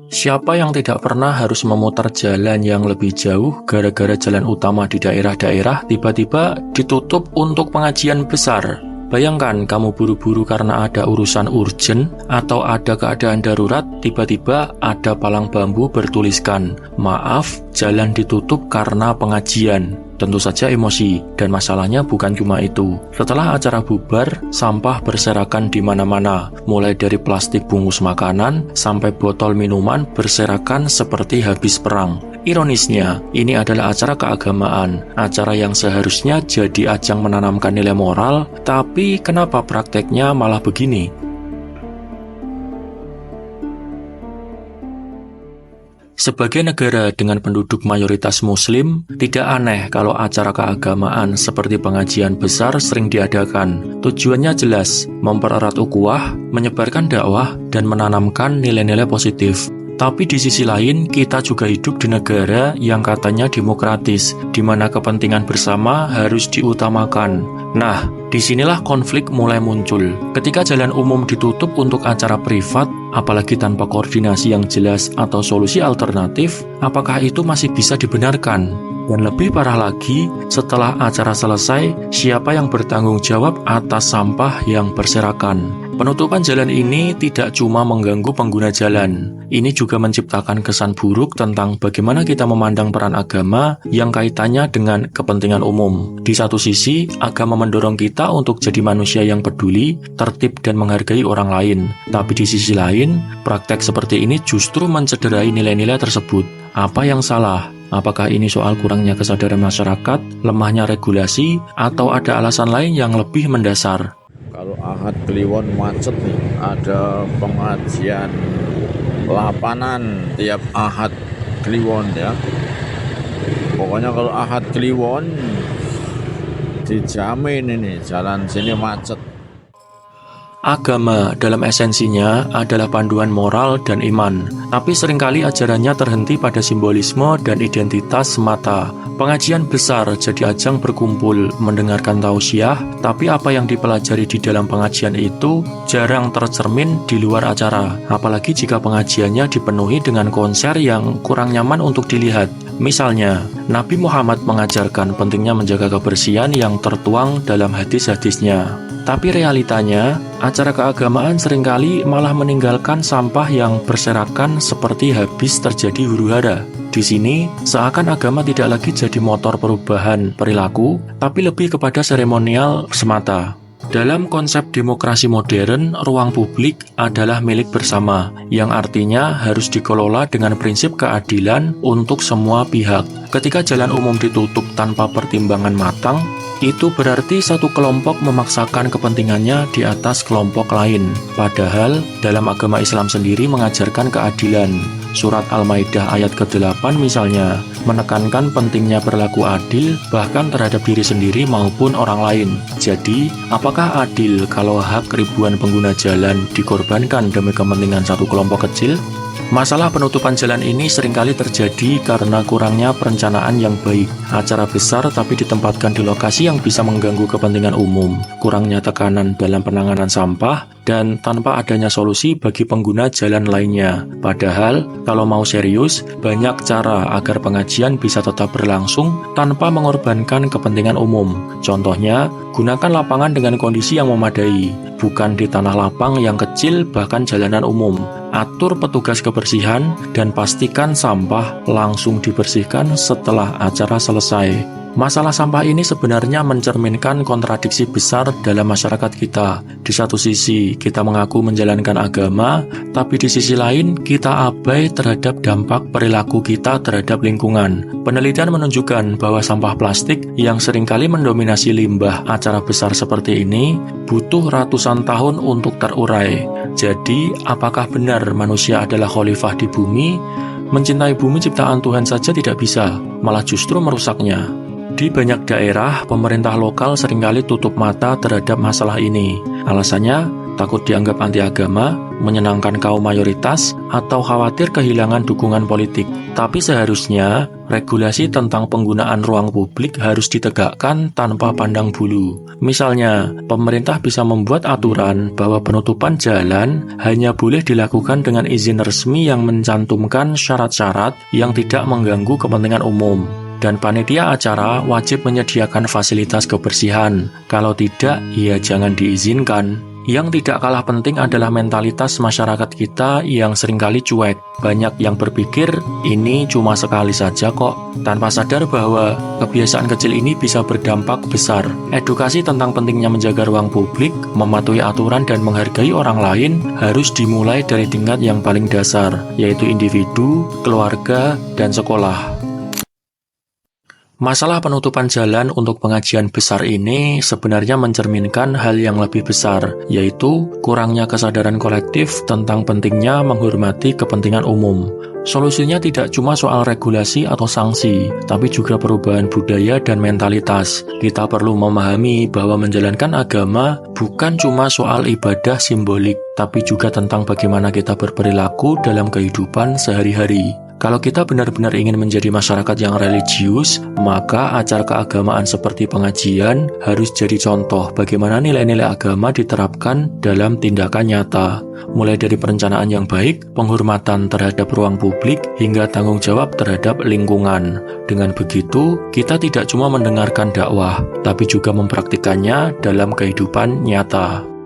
Siapa yang tidak pernah harus memutar jalan yang lebih jauh gara-gara jalan utama di daerah-daerah tiba-tiba ditutup untuk pengajian besar? Bayangkan kamu buru-buru karena ada urusan urgent atau ada keadaan darurat, tiba-tiba ada palang bambu bertuliskan, "Maaf, jalan ditutup karena pengajian." Tentu saja emosi, dan masalahnya bukan cuma itu. Setelah acara bubar, sampah berserakan di mana-mana, mulai dari plastik bungkus makanan sampai botol minuman berserakan seperti habis perang. Ironisnya, ini adalah acara keagamaan, acara yang seharusnya jadi ajang menanamkan nilai moral, tapi kenapa prakteknya malah begini? Sebagai negara dengan penduduk mayoritas Muslim, tidak aneh kalau acara keagamaan seperti pengajian besar sering diadakan. Tujuannya jelas, mempererat ukhuwah, menyebarkan dakwah, dan menanamkan nilai-nilai positif. Tapi di sisi lain, kita juga hidup di negara yang katanya demokratis, di mana kepentingan bersama harus diutamakan. Nah, disinilah konflik mulai muncul. Ketika jalan umum ditutup untuk acara privat, apalagi tanpa koordinasi yang jelas atau solusi alternatif, apakah itu masih bisa dibenarkan? Dan lebih parah lagi, setelah acara selesai, siapa yang bertanggung jawab atas sampah yang berserakan? Penutupan jalan ini tidak cuma mengganggu pengguna jalan, ini juga menciptakan kesan buruk tentang bagaimana kita memandang peran agama yang kaitannya dengan kepentingan umum. Di satu sisi, agama mendorong kita untuk jadi manusia yang peduli, tertib, dan menghargai orang lain. Tapi di sisi lain, praktek seperti ini justru mencederai nilai-nilai tersebut. Apa yang salah? Apakah ini soal kurangnya kesadaran masyarakat, lemahnya regulasi, atau ada alasan lain yang lebih mendasar? Kalau Ahad Kliwon macet nih, ada pengajian lapanan tiap Ahad Kliwon ya. Pokoknya kalau Ahad Kliwon dijamin ini jalan sini macet. Agama dalam esensinya adalah panduan moral dan iman, tapi seringkali ajarannya terhenti pada simbolisme dan identitas semata. Pengajian besar jadi ajang berkumpul, mendengarkan tausiah, tapi apa yang dipelajari di dalam pengajian itu jarang tercermin di luar acara, apalagi jika pengajiannya dipenuhi dengan konser yang kurang nyaman untuk dilihat. Misalnya, Nabi Muhammad mengajarkan pentingnya menjaga kebersihan yang tertuang dalam hadis-hadisnya. Tapi realitanya, acara keagamaan seringkali malah meninggalkan sampah yang berserakan seperti habis terjadi huru-hara. Di sini, seakan agama tidak lagi jadi motor perubahan perilaku, tapi lebih kepada seremonial semata. Dalam konsep demokrasi modern, ruang publik adalah milik bersama, yang artinya harus dikelola dengan prinsip keadilan untuk semua pihak. Ketika jalan umum ditutup tanpa pertimbangan matang, itu berarti satu kelompok memaksakan kepentingannya di atas kelompok lain. Padahal, dalam agama Islam sendiri mengajarkan keadilan. Surat Al-Maidah ayat ke-8 misalnya, menekankan pentingnya berlaku adil bahkan terhadap diri sendiri maupun orang lain. Jadi, apakah adil kalau hak ribuan pengguna jalan dikorbankan demi kepentingan satu kelompok kecil? Masalah penutupan jalan ini seringkali terjadi karena kurangnya perencanaan yang baik. Acara besar tapi ditempatkan di lokasi yang bisa mengganggu kepentingan umum, kurangnya tekanan dalam penanganan sampah, dan tanpa adanya solusi bagi pengguna jalan lainnya. Padahal, kalau mau serius, banyak cara agar pengajian bisa tetap berlangsung tanpa mengorbankan kepentingan umum. Contohnya, gunakan lapangan dengan kondisi yang memadai, bukan di tanah lapang yang kecil bahkan jalanan umum. Atur petugas kebersihan dan pastikan sampah langsung dibersihkan setelah acara selesai. Masalah sampah ini sebenarnya mencerminkan kontradiksi besar dalam masyarakat kita. Di satu sisi, kita mengaku menjalankan agama, tapi di sisi lain, kita abai terhadap dampak perilaku kita terhadap lingkungan. Penelitian menunjukkan bahwa sampah plastik yang seringkali mendominasi limbah acara besar seperti ini butuh ratusan tahun untuk terurai. Jadi, apakah benar manusia adalah khalifah di bumi? Mencintai bumi ciptaan Tuhan saja tidak bisa, malah justru merusaknya. Di banyak daerah, pemerintah lokal seringkali tutup mata terhadap masalah ini. Alasannya, takut dianggap anti agama, menyenangkan kaum mayoritas, atau khawatir kehilangan dukungan politik. Tapi seharusnya, Regulasi tentang penggunaan ruang publik harus ditegakkan tanpa pandang bulu. Misalnya, pemerintah bisa membuat aturan bahwa penutupan jalan hanya boleh dilakukan dengan izin resmi yang mencantumkan syarat-syarat yang tidak mengganggu kepentingan umum. Dan panitia acara wajib menyediakan fasilitas kebersihan. Kalau tidak, ya jangan diizinkan. Yang tidak kalah penting adalah mentalitas masyarakat kita yang seringkali cuek. Banyak yang berpikir ini cuma sekali saja kok, tanpa sadar bahwa kebiasaan kecil ini bisa berdampak besar. Edukasi tentang pentingnya menjaga ruang publik, mematuhi aturan dan menghargai orang lain harus dimulai dari tingkat yang paling dasar, yaitu individu, keluarga, dan sekolah. Masalah penutupan jalan untuk pengajian besar ini sebenarnya mencerminkan hal yang lebih besar, yaitu kurangnya kesadaran kolektif tentang pentingnya menghormati kepentingan umum. Solusinya tidak cuma soal regulasi atau sanksi, tapi juga perubahan budaya dan mentalitas. Kita perlu memahami bahwa menjalankan agama bukan cuma soal ibadah simbolik, tapi juga tentang bagaimana kita berperilaku dalam kehidupan sehari-hari. Kalau kita benar-benar ingin menjadi masyarakat yang religius, maka acara keagamaan seperti pengajian harus jadi contoh bagaimana nilai-nilai agama diterapkan dalam tindakan nyata. Mulai dari perencanaan yang baik, penghormatan terhadap ruang publik, hingga tanggung jawab terhadap lingkungan. Dengan begitu, kita tidak cuma mendengarkan dakwah, tapi juga mempraktikannya dalam kehidupan nyata.